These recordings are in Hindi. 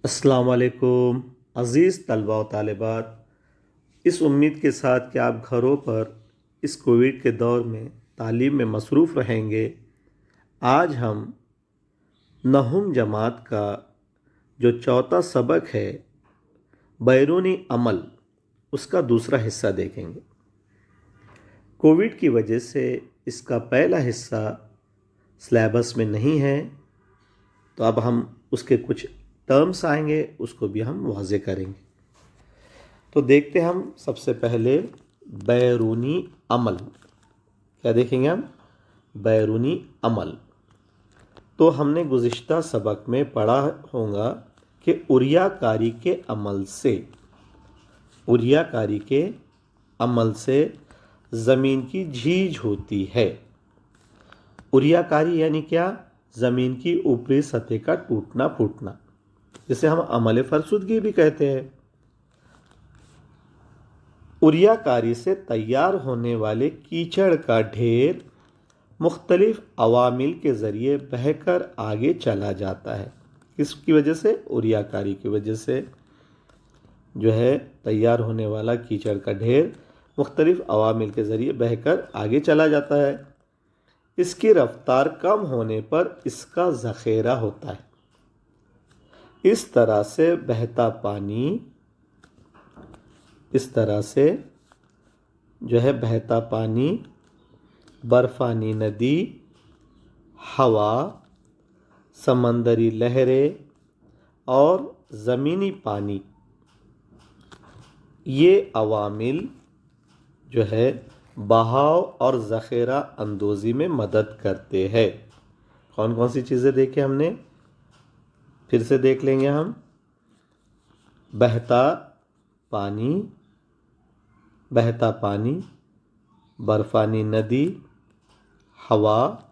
अस्सलाम वालेकुम अज़ीज़ तलबा व तालिबात। इस उम्मीद के साथ कि आप घरों पर इस कोविड के दौर में तालीम में मसरूफ़ रहेंगे, आज हम नहुम जमात का जो चौथा सबक है बैरूनी अमल, उसका दूसरा हिस्सा देखेंगे। कोविड की वजह से इसका पहला हिस्सा सिलेबस में नहीं है, तो अब हम उसके कुछ टर्म्स आएंगे, उसको भी हम वाज़े करेंगे। तो देखते हम सबसे पहले बैरूनी अमल। क्या देखेंगे हम? बैरूनी अमल। तो हमने गुज़िश्ता सबक में पढ़ा होगा कि उरियाकारी के अमल से ज़मीन की झीज होती है। उरियाकारी यानी क्या? ज़मीन की ऊपरी सतह का टूटना फूटना, जिसे हम अमल फरसुदगी भी कहते हैं। उरियाकारी से तैयार होने वाले कीचड़ का ढेर मुख्तलिफ अवामिल के ज़रिए बहकर आगे चला जाता है। किसकी वजह से? उरियाकारी की वजह से जो है तैयार होने वाला कीचड़ का ढेर मुख्तलिफ अवामिल के ज़रिए बहकर आगे चला जाता है। इसकी रफ्तार कम होने पर इसका ज़ख़ीरा होता है। इस तरह से बहता पानी बर्फ़ानी नदी, हवा, समंदरी लहरें और ज़मीनी पानी, ये अवामिल जो है बहाव और ज़ख़ीरा अंदोज़ी में मदद करते हैं। कौन कौन सी चीज़ें देखें हमने? फिर से देख लेंगे हम। बहता पानी, बर्फ़ानी नदी, हवा,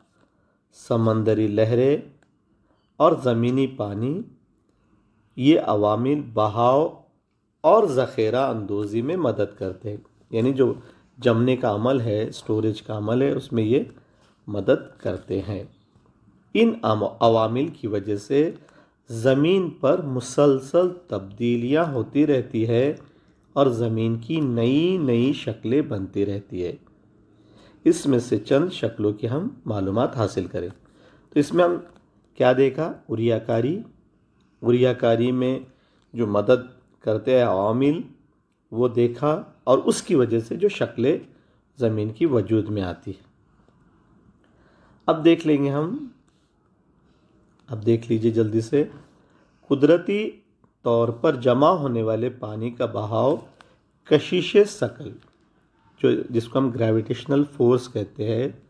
समंदरी लहरें और ज़मीनी पानी, ये अवामिल बहाव और ज़ख़ीरा अंदोज़ी में मदद करते हैं। यानी जो जमने का अमल है, स्टोरेज का अमल है, उसमें ये मदद करते हैं। इन अवामिल की वजह से ज़मीन पर मुसलसल तब्दीलियाँ होती रहती है और ज़मीन की नई नई शक्लें बनती रहती है। इसमें से चंद शक्लों की हम मालूमात हासिल करें। तो इसमें हम क्या देखा? उरियाकारी में जो मदद करते हैं अवामिल, वो देखा, और उसकी वजह से जो शक्लें ज़मीन की वजूद में आती है। अब देख लेंगे हम। अब देख लीजिए जल्दी से। कुदरती तौर पर जमा होने वाले पानी का बहाव कशिश सकल, जिसको हम ग्रेविटेशनल फोर्स कहते हैं,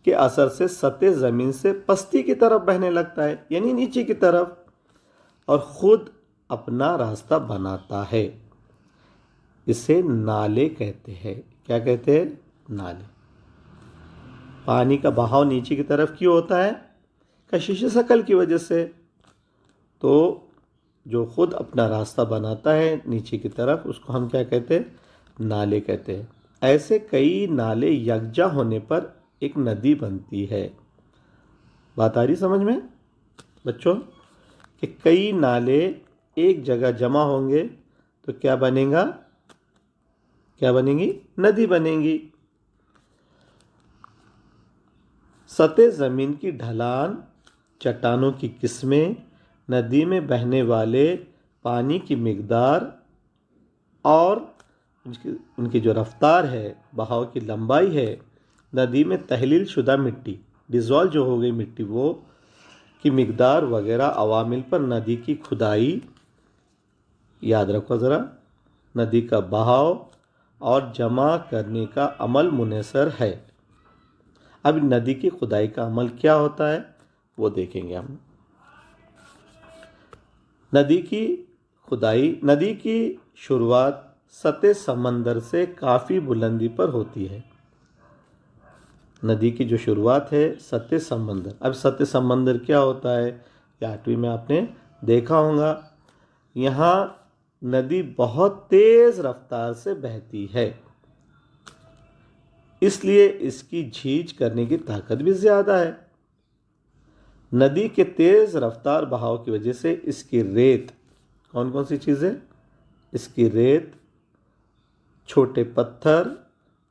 के असर से सतह ज़मीन से पस्ती की तरफ बहने लगता है, यानी नीचे की तरफ, और ख़ुद अपना रास्ता बनाता है। इसे नाले कहते हैं। क्या कहते हैं? नाले। पानी का बहाव नीचे की तरफ क्यों होता है? कशिश सकल की वजह से। तो जो ख़ुद अपना रास्ता बनाता है नीचे की तरफ, उसको हम क्या कहते हैं? नाले कहते हैं। ऐसे कई नाले यकजा होने पर एक नदी बनती है। बात आ रही समझ में बच्चों? कि कई नाले एक जगह जमा होंगे तो क्या बनेगा? क्या बनेंगी? नदी बनेगी। सतह ज़मीन की ढलान, चट्टानों की किस्में, नदी में बहने वाले पानी की मिकदार और उनकी जो रफ्तार है, बहाव की लंबाई है, नदी में तहलील शुदा मिट्टी, डिज़ोल्व जो हो गई मिट्टी, वो की मिकदार वगैरह अवामिल पर नदी की खुदाई, याद रखो ज़रा, नदी का बहाव और जमा करने का अमल मुनहसर है। अब नदी की खुदाई का अमल क्या होता है वो देखेंगे हम। नदी की शुरुआत सतह समंदर से काफ़ी बुलंदी पर होती है। नदी की जो शुरुआत है सतह समंदर। अब सतह समंदर क्या होता है? ये 8वीं में आपने देखा होगा। यहाँ नदी बहुत तेज़ रफ्तार से बहती है, इसलिए इसकी झीज करने की ताकत भी ज़्यादा है। नदी के तेज़ रफ्तार बहाव की वजह से इसकी रेत कौन कौन सी चीज़ें? इसकी रेत, छोटे पत्थर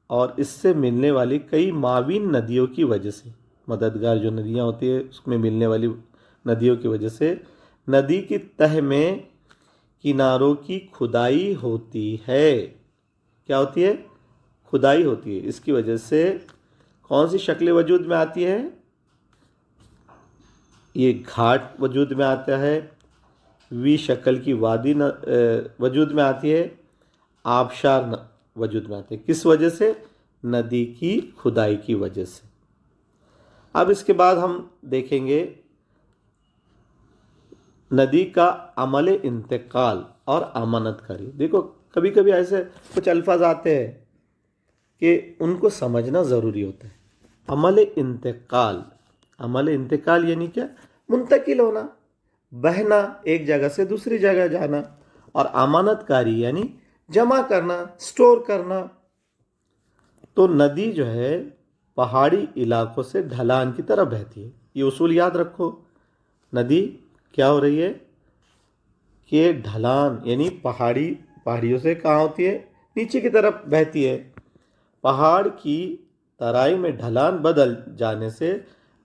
और इससे मिलने वाली कई माविन नदियों की वजह से, मददगार जो नदियाँ होती है उसमें मिलने वाली नदियों की वजह से नदी की तह में किनारों की खुदाई होती है। क्या होती है? खुदाई होती है। इसकी वजह से कौन सी शक्लें वजूद में आती है? ये घाट वजूद में आता है, वी शक्ल की वादी वजूद में आती है, आबशार वजूद में आते हैं। किस वजह से? नदी की खुदाई की वजह से। अब इसके बाद हम देखेंगे नदी का अमल इंतकाल और अमानतकारी। देखो कभी कभी ऐसे कुछ अल्फाज आते हैं कि उनको समझना ज़रूरी होता है। अमल इंतकाल, अमल इंतकाल यानी क्या? मुंतकिल होना, बहना, एक जगह से दूसरी जगह जाना। और अमानतकारी यानी जमा करना, स्टोर करना। तो नदी जो है पहाड़ी इलाकों से ढलान की तरफ बहती है। ये उसूल याद रखो। नदी क्या हो रही है कि ढलान यानी पहाड़ियों से कहाँ होती है? नीचे की तरफ बहती है। पहाड़ की तराई में ढलान बदल जाने से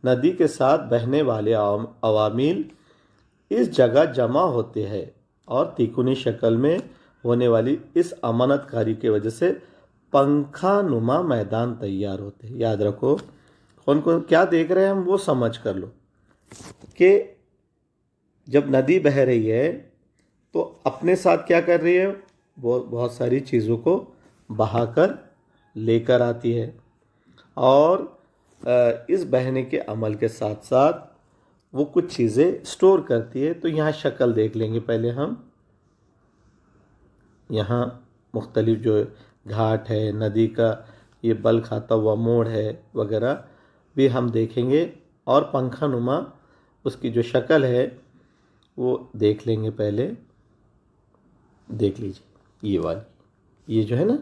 नदी के साथ बहने वाले अवामिल इस जगह जमा होते हैं और तिकोनी शक्ल में होने वाली इस अमानतकारी की वजह से पंखा नुमा मैदान तैयार होते हैं। याद रखो, कौन कौन क्या देख रहे हैं हम वो समझ कर लो कि जब नदी बह रही है तो अपने साथ क्या कर रही है? वो बहुत सारी चीज़ों को बहाकर लेकर आती है और इस बहने के अमल के साथ साथ वो कुछ चीज़ें स्टोर करती है। तो यहाँ शक्ल देख लेंगे पहले हम। यहाँ मुख्तलिफ जो घाट है, नदी का ये बल खाता हुआ मोड़ है वगैरह भी हम देखेंगे और पंखा नुमा उसकी जो शक्ल है वो देख लेंगे। पहले देख लीजिए ये वाली, ये जो है ना,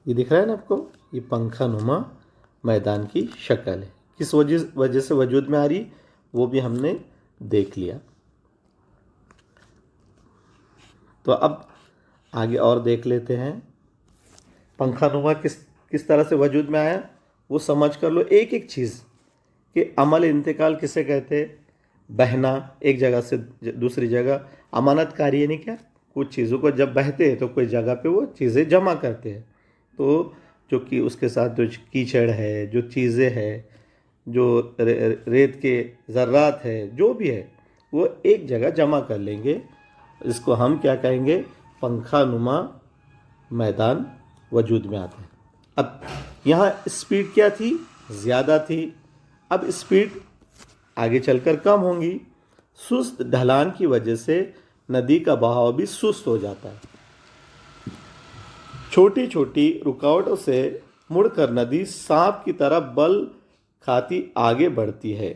ये दिख रहा है ना आपको, ये पंखा नुमा मैदान की शक्ल है। किस वजह से वजूद में आ रही वो भी हमने देख लिया। तो अब आगे और देख लेते हैं पंखा नुमा किस तरह से वजूद में आया वो समझ कर लो। एक एक चीज़ कि अमल इंतकाल किसे कहते हैं? बहना एक जगह से दूसरी जगह। अमानतकारी यानी क्या? कुछ चीज़ों को जब बहते हैं तो कोई जगह पे वो चीज़ें जमा करते हैं। तो जो कि उसके साथ जो कीचड़ है, जो चीज़ें हैं, जो रेत के ज़र्रात है, जो भी है वो एक जगह जमा कर लेंगे। इसको हम क्या कहेंगे? पंखा नुमा मैदान वजूद में आता है। अब यहाँ स्पीड क्या थी? ज़्यादा थी। अब स्पीड आगे चलकर कम होंगी। सुस्त ढलान की वजह से नदी का बहाव भी सुस्त हो जाता है। छोटी छोटी रुकावटों से मुड़कर नदी सांप की तरह बल खाती आगे बढ़ती है।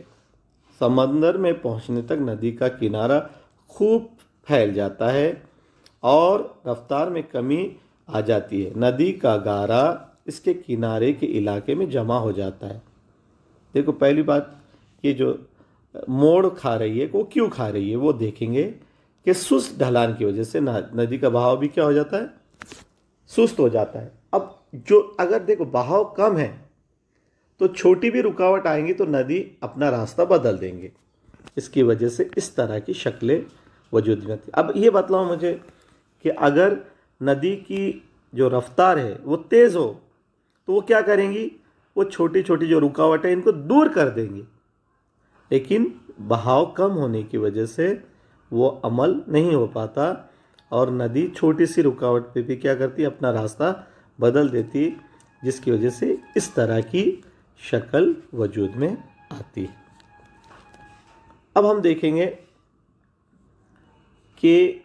समंदर में पहुंचने तक नदी का किनारा खूब फैल जाता है और रफ्तार में कमी आ जाती है। नदी का गारा इसके किनारे के इलाके में जमा हो जाता है। देखो पहली बात, ये जो मोड़ खा रही है वो क्यों खा रही है वो देखेंगे कि सुस्त ढलान की वजह से नदी का बहाव भी क्या हो जाता है? सुस्त हो जाता है। अब जो अगर देखो बहाव कम है तो छोटी भी रुकावट आएंगी तो नदी अपना रास्ता बदल देंगे। इसकी वजह से इस तरह की शक्लें वजूद में आती। अब ये बतलाओ मुझे कि अगर नदी की जो रफ्तार है वो तेज़ हो तो वो क्या करेंगी? वो छोटी छोटी जो रुकावट है इनको दूर कर देंगी। लेकिन बहाव कम होने की वजह से वो अमल नहीं हो पाता और नदी छोटी सी रुकावट पे भी क्या करती है? अपना रास्ता बदल देती, जिसकी वजह से इस तरह की शक्ल वजूद में आती है। अब हम देखेंगे कि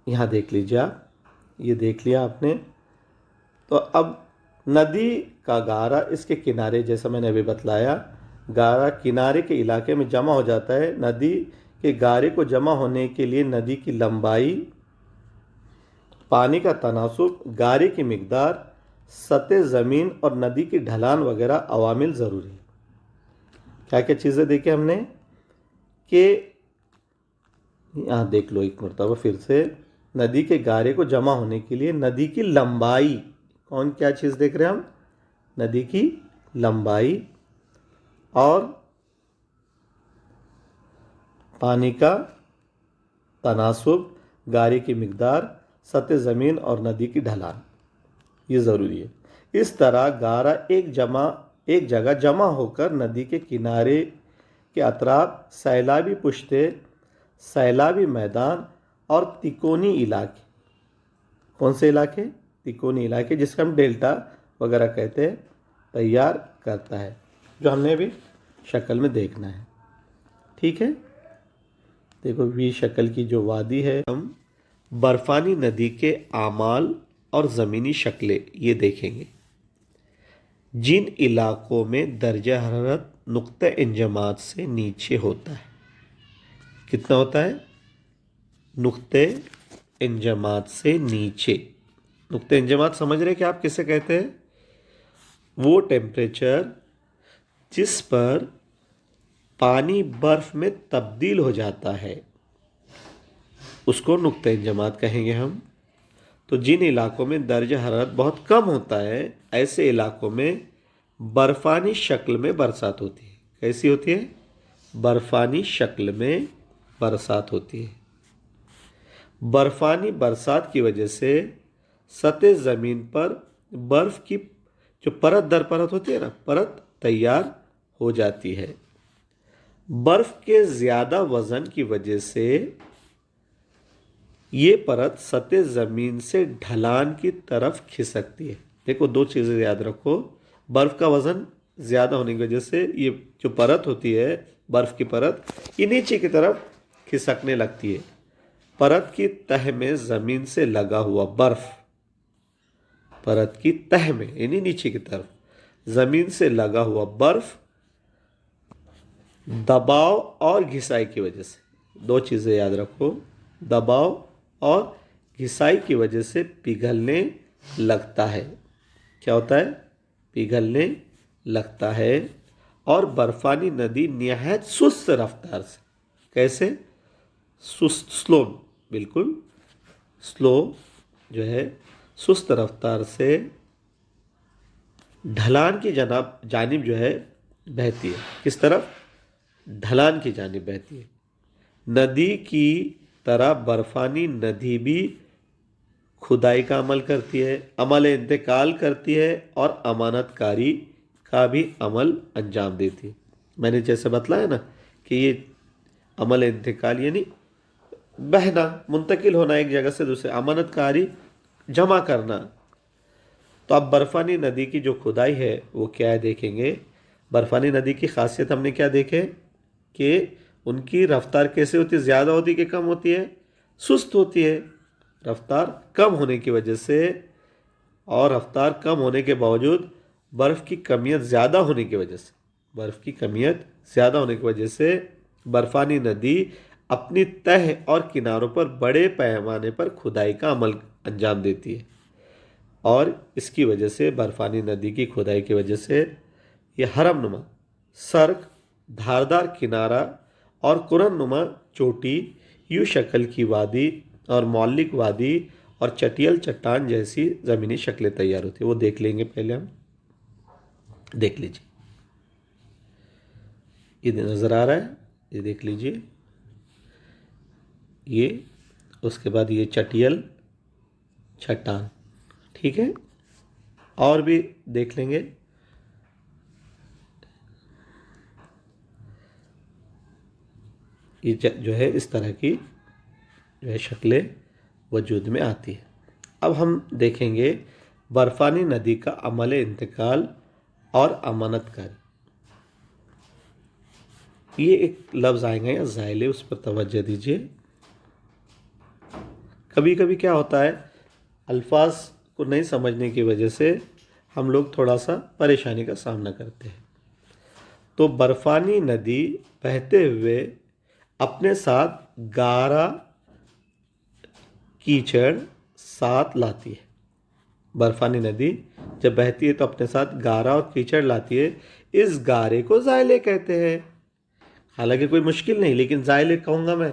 यहाँ देख लीजिए आप, ये देख लिया आपने। तो अब नदी का गारा इसके किनारे, जैसा मैंने अभी बतलाया, गारा किनारे के इलाके में जमा हो जाता है। नदी के गारे को जमा होने के लिए नदी की लंबाई, पानी का तनासुब, गारे की मिकदार, सतह ज़मीन और नदी की ढलान वगैरह अवामिल ज़रूरी है। क्या क्या चीज़ें देखी हमने कि यहाँ देख लो एक मरतबा फिर से, नदी के गारे को जमा होने के लिए नदी की लंबाई, कौन क्या चीज़ देख रहे हैं हम, नदी की लंबाई और पानी का तनासुब, गारे की मिकदार, सतह ज़मीन और नदी की ढलान, ये ज़रूरी है। इस तरह गारा एक जगह जमा होकर नदी के किनारे के अतराफ सैलाबी पुश्ते, सैलाबी मैदान और तिकोनी इलाके, कौन से इलाके, तिकोनी इलाके जिसका हम डेल्टा वगैरह कहते हैं, तैयार करता है, जो हमने भी शक्ल में देखना है। ठीक है, देखो वी शक्ल की जो वादी है, हम बर्फानी नदी के आमाल और ज़मीनी शक्लें ये देखेंगे। जिन इलाकों में दर्जा हरारत नुक्ता इंजमात से नीचे होता है, कितना होता है, नुक्ते इंजमात से नीचे। नुक्ते इंजमात समझ रहे कि आप किसे कहते हैं, वो टेम्परेचर जिस पर पानी बर्फ में तब्दील हो जाता है उसको नुक्ता इंजमात कहेंगे हम। तो जिन इलाकों में दर्जा हरारत बहुत कम होता है, ऐसे इलाकों में बर्फानी शक्ल में बरसात होती है। कैसी होती है, बर्फानी शक्ल में बरसात होती है। बर्फानी बरसात की वजह से सतह ज़मीन पर बर्फ़ की जो परत दर परत होती है ना, परत तैयार हो जाती है। बर्फ़ के ज़्यादा वज़न की वजह से ये परत सतह ज़मीन से ढलान की तरफ खिसकती है। देखो दो चीज़ें याद रखो, बर्फ़ का वज़न ज़्यादा होने की वजह से ये जो परत होती है, बर्फ़ की परत, ये नीचे की तरफ खिसकने लगती है। परत की तह में ज़मीन से लगा हुआ बर्फ़, परत की तह में यानी नीचे की तरफ ज़मीन से लगा हुआ बर्फ़ दबाव और घिसाई की वजह से, दो चीज़ें याद रखो, दबाव और घिसाई की वजह से पिघलने लगता है। क्या होता है, पिघलने लगता है। और बर्फानी नदी निहायत सुस्त रफ्तार से, कैसे, सुस्त, स्लो, बिल्कुल स्लो जो है, सुस्त रफ्तार से ढलान की जानिब जो है बहती है। किस तरफ, ढलान की जानिब बहती है। नदी की तरह बर्फानी नदी भी खुदाई का अमल करती है, अमल इंतकाल करती है और अमानतकारी का भी अमल अंजाम देती है। मैंने जैसे बतलाया ना कि ये अमल इंतकाल यानी बहना, मुंतकिल होना एक जगह से दूसरे, अमानतकारी जमा करना। तो अब बर्फानी नदी की जो खुदाई है वो क्या है देखेंगे। बर्फानी नदी की खासियत हमने क्या देखे कि उनकी रफ्तार कैसे होती है, ज़्यादा होती है कि कम होती है, सुस्त होती है। रफ्तार कम होने की वजह से और रफ्तार कम होने के बावजूद बर्फ़ की कमियत ज़्यादा होने की वजह से, बर्फ़ की कमियत ज़्यादा होने की वजह से बर्फानी नदी अपनी तह और किनारों पर बड़े पैमाने पर खुदाई का अमल अंजाम देती है। और इसकी वजह से बर्फानी नदी की खुदाई की वजह से ये हरमनुमा सर्क, धारदार किनारा और कुरननुमा चोटी, यू शक्ल की वादी और मौलिक वादी और चटियल चट्टान जैसी ज़मीनी शक्लें तैयार होती है। वो देख लेंगे, पहले हम देख लीजिए, ये नज़र आ रहा है, ये देख लीजिए, ये उसके बाद ये चटियल चट्टान, ठीक है। और भी देख लेंगे, ये जो है इस तरह की जो है शक्लें वजूद में आती है। अब हम देखेंगे बर्फानी नदी का अमल इंतकाल और अमानतकारी। ये एक लफ्ज़ आएंगे या ज़ाइले, उस पर तवज्जो दीजिए। कभी कभी क्या होता है, अल्फाज को नहीं समझने की वजह से हम लोग थोड़ा सा परेशानी का सामना करते हैं। तो बर्फानी नदी बहते हुए अपने साथ गारा कीचड़ साथ लाती है। बर्फानी नदी जब बहती है तो अपने साथ गारा और कीचड़ लाती है। इस गारे को ज़ाइले कहते हैं। हालांकि कोई मुश्किल नहीं, लेकिन ज़ाइले कहूँगा मैं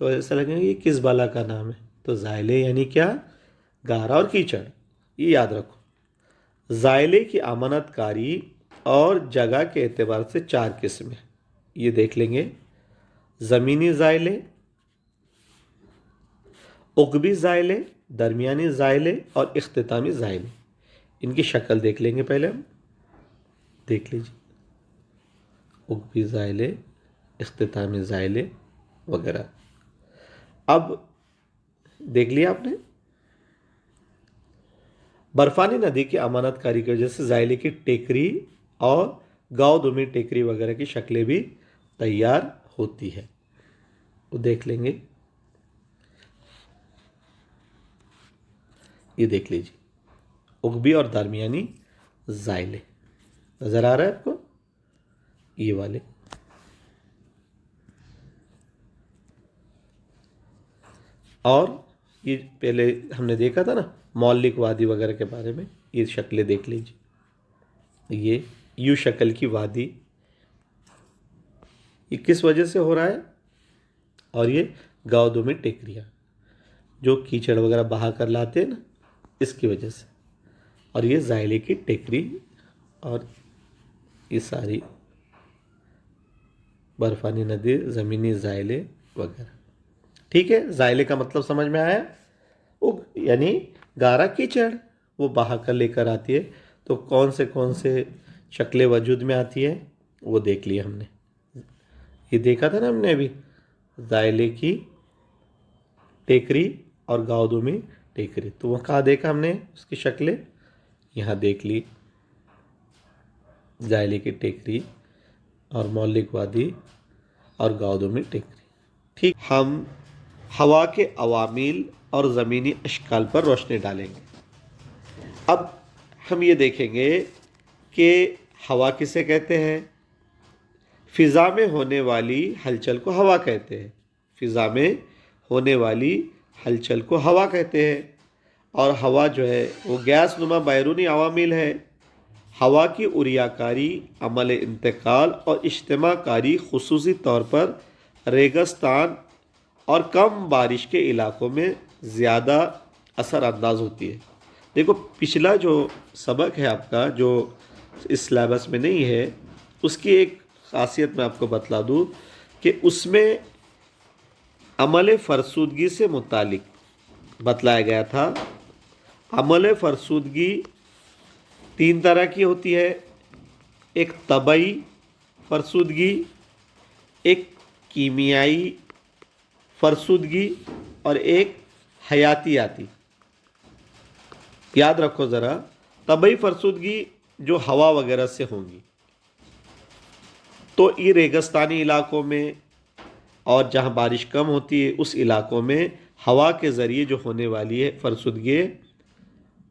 तो ऐसा लगेगा ये किस बाला का नाम है। तो ज़ाइले यानी क्या? गारा और कीचड़, ये याद रखो। ज़ाइले की अमानतकारी और जगह के एतबार से 4 किस्म है, ये देख लेंगे। ज़मीनी ज़ाइले, उकबी ज़ाइले, दरमियानी ज़ाइले और इख्तितामी ज़ाइले। इनकी शक्ल देख लेंगे पहले हम, देख लीजिए। उकबी ज़ाइले, इख्तितामी ज़ाइले वगैरह। अब देख लिया आपने। बर्फानी नदी की अमानतकारी की वजह से ज़ाइले की टेकरी और गाँव दुमी टेकरी वगैरह की शक्लें भी तैयार होती है, वो देख लेंगे। ये देख लीजिए, उकबी और दरमियानी ज़ाइले नज़र आ रहा है आपको, ये वाले। और ये पहले हमने देखा था ना मौलिक वादी वगैरह के बारे में, ये शक्लें देख लीजिए। ये यू शक्ल की वादी, ये किस वजह से हो रहा है? और ये गाँव में टेकरियाँ जो कीचड़ वगैरह बहा कर लाते हैं ना, इसकी वजह से। और ये ज़ाइले की टेकरी और ये सारी बर्फानी नदी, ज़मीनी ज़ाइले वगैरह। ठीक है, ज़ाइले का मतलब समझ में आया? वो यानी गारा कीचड़ वो बहा कर लेकर आती है। तो कौन से शक्लें वजूद में आती है वो देख लिया हमने। ये देखा था ना हमने अभी, ज़ाइले की टेकरी और गाँव में टेकरी। तो वह कहाँ देखा हमने उसकी शक्लें? यहाँ देख ली, ज़ाइले की टेकरी और मौलिक वादी और गाँव में टेकरी। ठीक, हम हवा के अवामिल और ज़मीनी अशकाल पर रोशनी डालेंगे। अब हम ये देखेंगे कि हवा किसे कहते हैं। फ़िज़ा में होने वाली हलचल को हवा कहते हैं, फ़िज़ा में होने वाली हलचल को हवा कहते हैं। और हवा जो है वो गैस नुमा बैरूनी अवामिल है। हवा की उरियाकारी, अमल इंतकाल और इज्तिमाकारी खुसूसी तौर पर रेगिस्तान और कम बारिश के इलाकों में ज़्यादा असरअंदाज होती है। देखो, पिछला जो सबक है आपका, जो इस सिलेबस में नहीं है, उसकी एक ख़ासियत मैं आपको बतला दूँ कि उसमें अमल फ़रसूदगी से मुतालिक बतलाया गया था। अमल फ़रसूदगी 3 तरह की होती है, एक तबई फ़रसूदगी, एक कीमियाई फ़रसूदगी और एक हयातियाती। याद रखो ज़रा, तबई फ़रसूदगी जो हवा वगैरह से होंगी, तो ये रेगिस्तानी इलाकों में और जहाँ बारिश कम होती है उस इलाकों में हवा के ज़रिए जो होने वाली है फ़रसूदगी,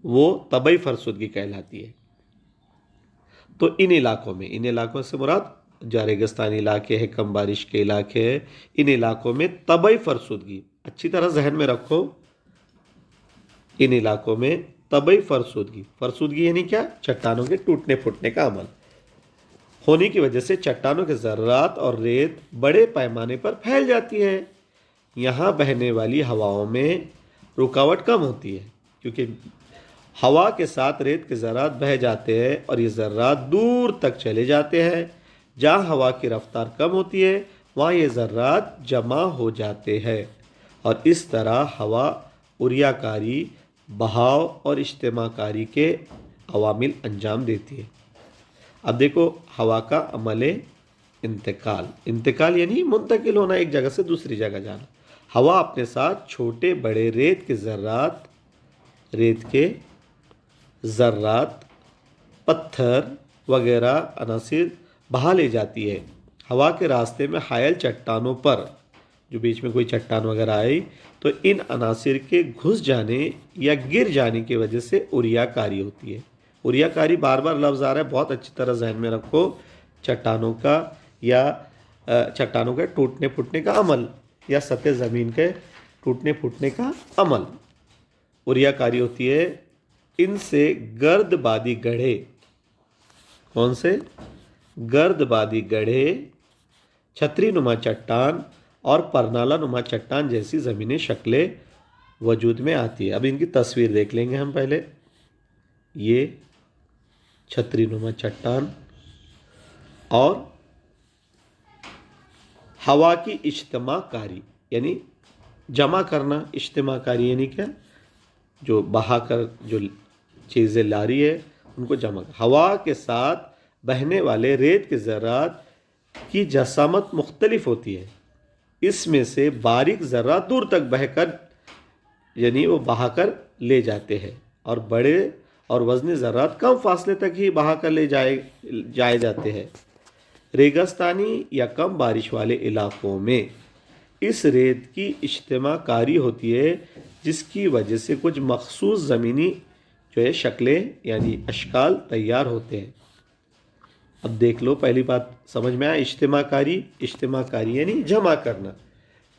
वो तबई फ़रसूदगी कहलाती है। तो इन इलाकों से मुराद जो रेगिस्तानी इलाके हैं, कम बारिश के इलाके हैं, इन इलाकों में तबई फ़रसूदगी, अच्छी तरह जहन में रखो, इन इलाकों में तबई फ़रसूदगी यानी क्या? चट्टानों के टूटने फूटने का अमल होने की वजह से चट्टानों के ज़र्रात और रेत बड़े पैमाने पर फैल जाती है। यहाँ बहने वाली हवाओं में रुकावट कम होती है, क्योंकि हवा के साथ रेत के ज़र्रात बह जाते हैं और ये ज़र्रात दूर तक चले जाते हैं। जहाँ हवा की रफ्तार कम होती है वहाँ ये ज़र्रात जमा हो जाते हैं और इस तरह हवा उरियाकारी, बहाव और इज्तिमाकारी के अवामिल अंजाम देती है। अब देखो, हवा का अमल इंतकाल यानी मुंतकिल होना, एक जगह से दूसरी जगह जाना। हवा अपने साथ छोटे बड़े रेत के ज़र्रात, पत्थर वगैरह अनासिर बहा ले जाती है। हवा के रास्ते में हायल चट्टानों पर, जो बीच में कोई चट्टान वगैरह आई, तो इन अनासिर के घुस जाने या गिर जाने की वजह से उरियाकारी होती है। उरियाकारी बार बार लफ्ज़ आ रहा है, बहुत अच्छी तरह जहन में रखो। चट्टानों का टूटने फूटने का अमल या सतह ज़मीन के टूटने फूटने का अमल उरियाकारी होती है। इनसे गर्दबादी गढ़े, कौन से? गर्दबादी गढ़े छतरी नुमा चट्टान और परनाला नुमा चट्टान जैसी ज़मीनी शक्लें वजूद में आती है। अब इनकी तस्वीर देख लेंगे हम पहले। ये छतरी नुमा चट्टान और हवा की इज्तिमाकारी यानी जमा करना, इज्तिमाकारी यानी क्या, जो बहा कर जो चीज़ें ला रही है उनको जमा कर। हवा के साथ बहने वाले रेत के ज़रात की जसामत मुख्तलिफ होती है। इसमें से बारीक ज़रात दूर तक बहकर यानी वो बहाकर ले जाते हैं और बड़े और वज़नी ज़रात कम फासले तक ही बहाकर ले जाए जाते हैं। रेगिस्तानी या कम बारिश वाले इलाकों में इस रेत की इज्तिमाकारी होती है, जिसकी वजह से कुछ मखसूस ज़मीनी जो है शक्लें यानी अशकाल तैयार होते हैं। अब देख लो, पहली बात समझ में आया, इज्तिमाकारी यानी जमा करना।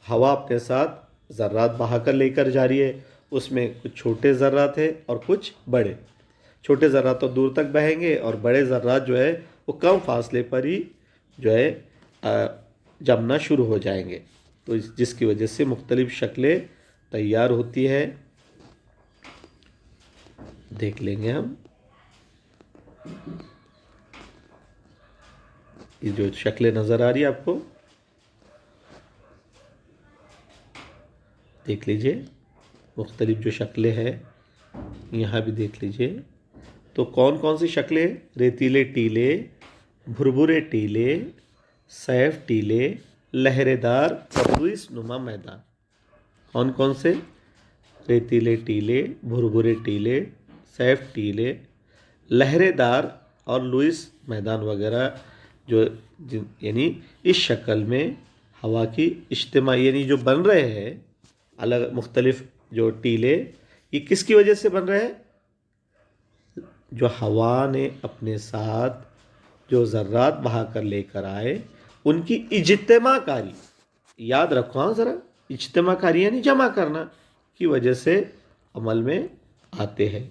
हवा अपने साथ ज़र्रात बहाकर लेकर जा रही है, उसमें कुछ छोटे ज़र्रात है और कुछ बड़े। छोटे ज़र्रात तो दूर तक बहेंगे और बड़े ज़र्रात जो है वो कम फासले पर ही जो है जमना शुरू हो जाएंगे, तो जिसकी वजह से मुख्तलिफ शक्लें तैयार होती है। देख लेंगे हम ये जो शक्लें नज़र आ रही है आपको, देख लीजिए मुख्तलिफ जो शक्लें हैं, यहाँ भी देख लीजिए। तो कौन कौन सी शक्लें? रेतीले टीले, भुरभुरे टीले, सैफ टीले, लहरेदार और लुइस नुमा मैदान। कौन कौन से? रेतीले टीले, भुरभुरे टीले, सैफ टीले, लहरेदार और लुइस मैदान वगैरह जो यानी इस शक्ल में हवा की इज्तिमा यानी जो बन रहे हैं अलग मुख्तलिफ जो टीले, ये किसकी वजह से बन रहे हैं? जो हवा ने अपने साथ जो ज़र्रात बहा कर लेकर आए उनकी इज्तिमाकारी, याद रखो हाँ ज़रा, इज्तिमाकारी यानी जमा करना की वजह से अमल में आते हैं।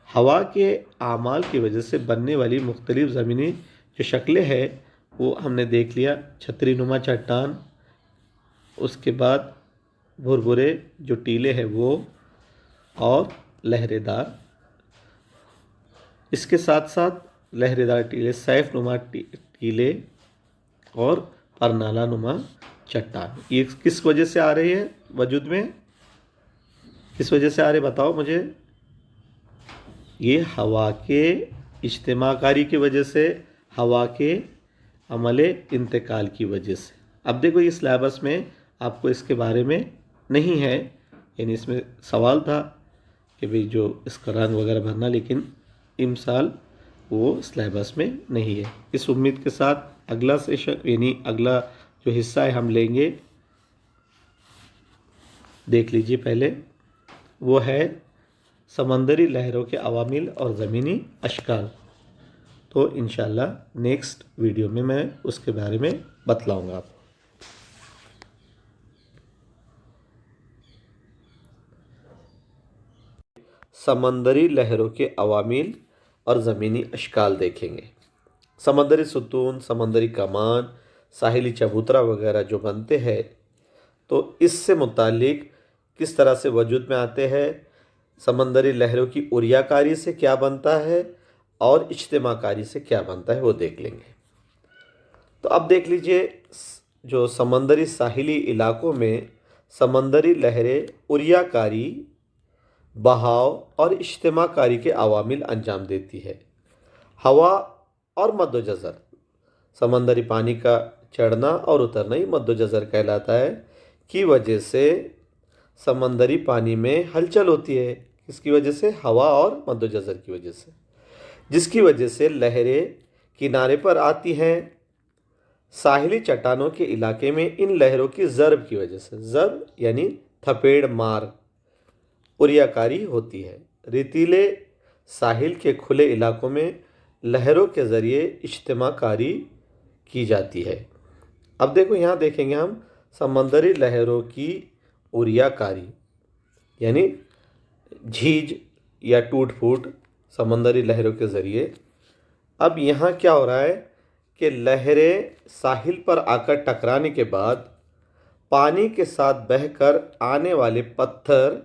हवा के आमाल की वजह से बनने वाली मुख्तलिफ ज़मीनी जो शक्लें हैं वो हमने देख लिया। छतरी नुमा चट्टान, उसके बाद भुरभुरे जो टीले हैं वो, और लहरेदार। इसके साथ साथ लहरेदार टीले, सैफ नुमा टीले और परनाला नुमा चट्टान, ये किस वजह से आ रही है वजूद में? किस वजह से आ रहे बताओ मुझे? ये हवा के इज्तिमाकारी की वजह से, हवा के अमले इंतकाल की वजह से। अब देखो ये सिलेबस में आपको इसके बारे में नहीं है, यानी इसमें सवाल था कि भाई जो इसका रंग वगैरह भरना, लेकिन इमसाल वो सिलेबस में नहीं है। इस उम्मीद के साथ अगला सेशन यानी अगला जो हिस्सा है हम लेंगे, देख लीजिए पहले, वो है समंदरी लहरों के अवामिल और ज़मीनी अशकाल। तो इंशाल्लाह नेक्स्ट वीडियो में मैं उसके बारे में बतलाऊँगा आपको। समंदरी लहरों के अवामिल और ज़मीनी अशकाल देखेंगे। समंदरी सुतून, समंदरी कमान, साहिली चबूतरा वगैरह जो बनते हैं तो इससे मुतालिक किस तरह से वजूद में आते हैं, समंदरी लहरों की उरियाकारी से क्या बनता है और इज्तिमाकारी से क्या बनता है वो देख लेंगे। तो अब देख लीजिए, जो समंदरी साहिली इलाकों में समंदरी लहरें उरियाकारी, बहाव और इज्तिमाकारी के अवामिल अंजाम देती है। हवा और मद्दोजज़र, समंदरी पानी का चढ़ना और उतरना ही मद्दोजज़र कहलाता है, की वजह से समंदरी पानी में हलचल होती है। किसकी वजह से? हवा और मद्दोजज़र की वजह से, जिसकी वजह से लहरें किनारे पर आती हैं। साहिली चट्टानों के इलाके में इन लहरों की ज़र्ब की वजह से, ज़र्ब यानी थपेड़ मार, उरियाकारी होती है। रेतीले साहिल के खुले इलाकों में लहरों के ज़रिए इज्तिमाकारी की जाती है। अब देखो यहाँ देखेंगे हम समंदरी लहरों की उरियाकारी यानी झीज या टूट फूट समंदरी लहरों के ज़रिए। अब यहाँ क्या हो रहा है कि लहरें साहिल पर आकर टकराने के बाद पानी के साथ बहकर आने वाले पत्थर,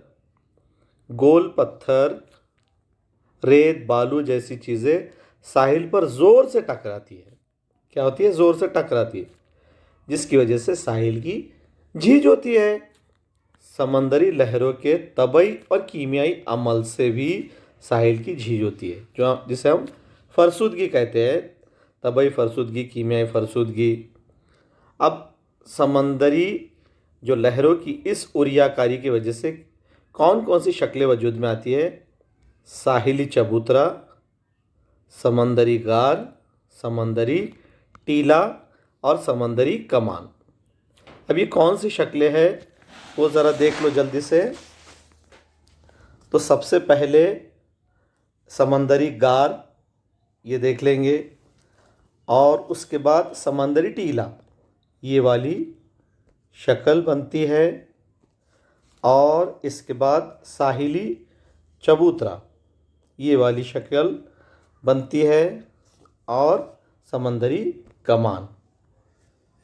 गोल पत्थर, रेत, बालू जैसी चीज़ें साहिल पर ज़ोर से टकराती है। क्या होती है? ज़ोर से टकराती है, जिसकी वजह से साहिल की झीज होती है। समंदरी लहरों के तबई और कीमियाई अमल से भी साहिल की झीज होती है, जिसे हम फरसुदगी कहते हैं। तबई फरसुदगी, कीमियाई फरसुदगी। अब समंदरी जो लहरों की इस उरियाकारी की वजह से कौन कौन सी शक्लें वजूद में आती है? साहिली चबूतरा, समंदरी गार, समंदरी टीला और समंदरी कमान। अब ये कौन सी शक्लें हैं वो ज़रा देख लो जल्दी से। तो सबसे पहले समंदरी गार, ये देख लेंगे, और उसके बाद समंदरी टीला, ये वाली शक्ल बनती है, और इसके बाद साहिली चबूतरा, ये वाली शक्ल बनती है, और समंदरी कमान,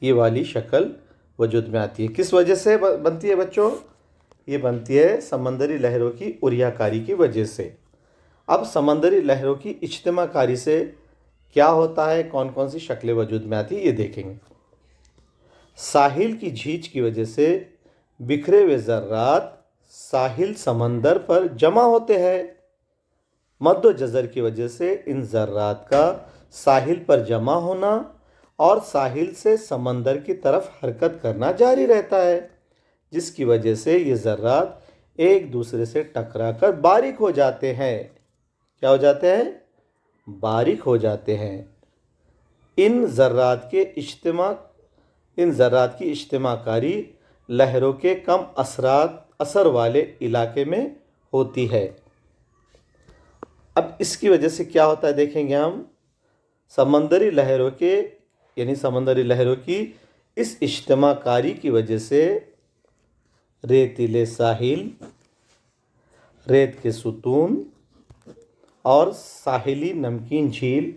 ये वाली शक्ल वजूद में आती है। किस वजह से बनती है बच्चों? ये बनती है समंदरी लहरों की उरियाकारी की वजह से। अब समंदरी लहरों की इज्तिमाकारी से क्या होता है, कौन कौन सी शक्लें वजूद में आती है, ये देखेंगे। साहिल की झीज की वजह से बिखरे हुए ज़र्रात साहिल समंदर पर जमा होते हैं। मद्दो जज़र की वजह से इन ज़र्रात का साहिल पर जमा होना और साहिल से समंदर की तरफ हरकत करना जारी रहता है, जिसकी वजह से ये ज़र्रात एक दूसरे से टकराकर बारीक हो जाते हैं। क्या हो जाते हैं? बारीक हो जाते हैं। इन ज़र्रात की इज्तिमाकारी लहरों के कम असर वाले इलाके में होती है। अब इसकी वजह से क्या होता है देखेंगे हम। समंदरी लहरों की इस इज्तिमाकारी की वजह से रेतीले साहिल, रेत के सुतून और साहिली नमकीन झील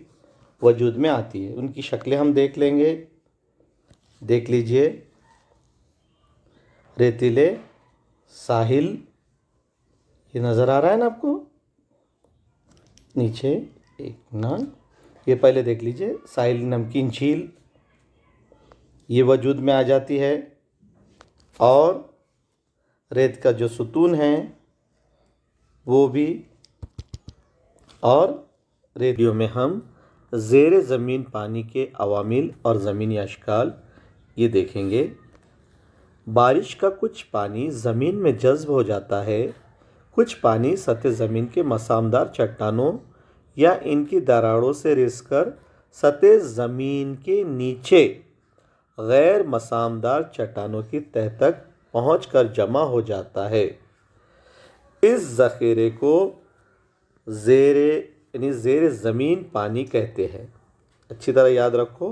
वजूद में आती है। उनकी शक्लें हम देख लेंगे। देख लीजिए, रेतीले साहिल, ये नज़र आ रहा है ना आपको नीचे एक ना, ये पहले देख लीजिए। साहिली नमकीन झील ये वजूद में आ जाती है, और रेत का जो सुतून है वो भी। और रेडियो में हम ज़ेरे ज़मीन पानी के अवामिल और ज़मीनी अशकाल ये देखेंगे। बारिश का कुछ पानी ज़मीन में जज़्ब हो जाता है, कुछ पानी सतह ज़मीन के मसामदार चट्टानों या इनकी दरारों से रिसकर सतह ज़मीन के नीचे गैर मसामदार चट्टानों की तह तक पहुंचकर जमा हो जाता है। इस ज़ख़ीरे को ज़ेरे ज़मीन पानी कहते हैं। अच्छी तरह याद रखो,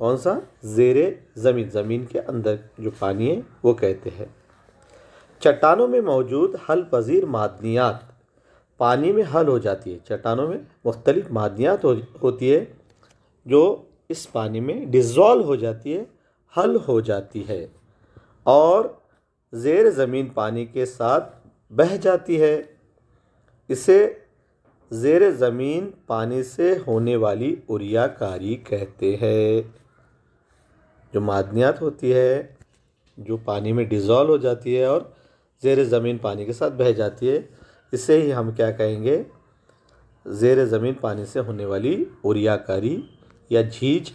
कौन सा? ज़ेरे ज़मीन, ज़मीन के अंदर जो पानी है वो कहते हैं। चट्टानों में मौजूद हल पजीर मादनियात पानी में हल हो जाती है। चट्टानों में मुख्तलिफ मादनियात होती है जो इस पानी में डिज़ोल्व हो जाती है, हल हो जाती है, और ज़ेर ज़मीन पानी के साथ बह जाती है। इसे ज़ेर ज़मीन पानी से होने वाली उरियाकारी कहते हैं। जो मादनियात होती है, जो पानी में डिज़ोल्व हो जाती है और ज़ेर ज़मीन पानी के साथ बह जाती है, इसे ही हम क्या कहेंगे? ज़ेर ज़मीन पानी से होने वाली उरियाकारी या झीज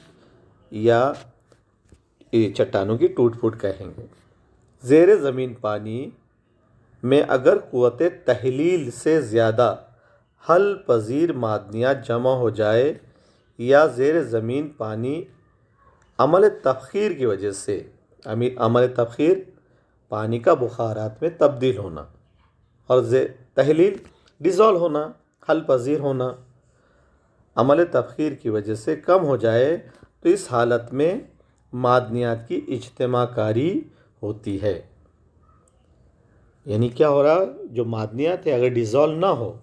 या चट्टानों की टूट फूट कहेंगे। ज़ेर ज़मीन पानी में अगर क़ुव्वत तहलील से ज़्यादा हल पजीर मादनियात जमा हो जाए या ज़ेर ज़मीन पानी अमल तबख़ीर की वजह से, अमल तबख़ीर पानी का बुखारात में तब्दील होना, और तहलील डिज़ोल्व होना, हल पजीर होना, अमल तबख़ीर की वजह से कम हो जाए, तो इस हालत में मादनियात की इज्तिमाकारी होती है। यानी क्या हो रहा? जो मादनियात है अगर डिज़ोल्व ना हो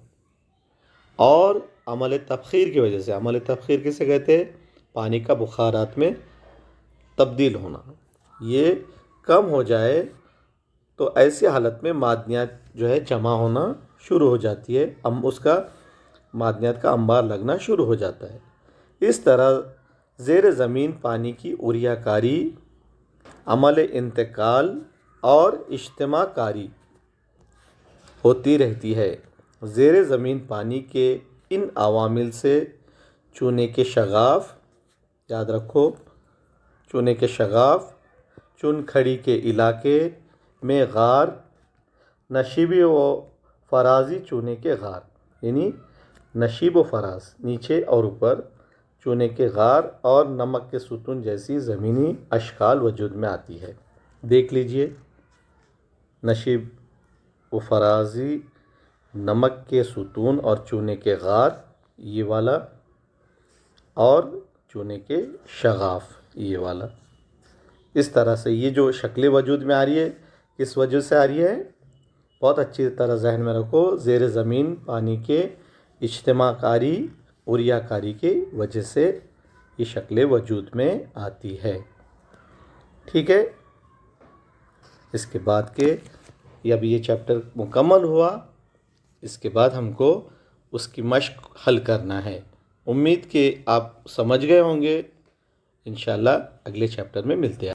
और अमल तबख़ीर की वजह से, अमल तबख़ीर किसे कहते हैं? पानी का बुखारात में तब्दील होना, ये कम हो जाए तो ऐसी हालत में मादनियात जो है जमा होना शुरू हो जाती है, उसका मादनियात का अंबार लगना शुरू हो जाता है। इस तरह ज़ेर ज़मीन पानी की उरियाकारी, अमल इंतकाल और इज्तिमाकारी होती रहती है। ज़ेर ज़मीन पानी के इन अवामिल से चूने के शगाफ, याद रखो, चूने के शगाफ, चुनखड़ी के इलाके में गार, नशीबी व फराजी चूने के गार, यानी नशीब व फराज नीचे और ऊपर चूने के गार और नमक के सुतून जैसी ज़मीनी अशकाल वजूद में आती है। देख लीजिए, नशीब व फराजी, नमक के सुतून और चूने के गार, ये वाला, और चूने के शगाफ, ये वाला। इस तरह से ये जो शक्लें वजूद में आ रही है, किस वजह से आ रही है, बहुत अच्छी तरह जहन में रखो, ज़ेर ज़मीन पानी के इज्तिमाकारी, उरियाकारी के वजह से ये शक्लें वजूद में आती है। ठीक है, इसके बाद के अब ये चैप्टर मुकम्मल हुआ। इसके बाद हमको उसकी मश्क हल करना है। उम्मीद कि आप समझ गए होंगे। इंशाल्लाह अगले चैप्टर में मिलते हैं।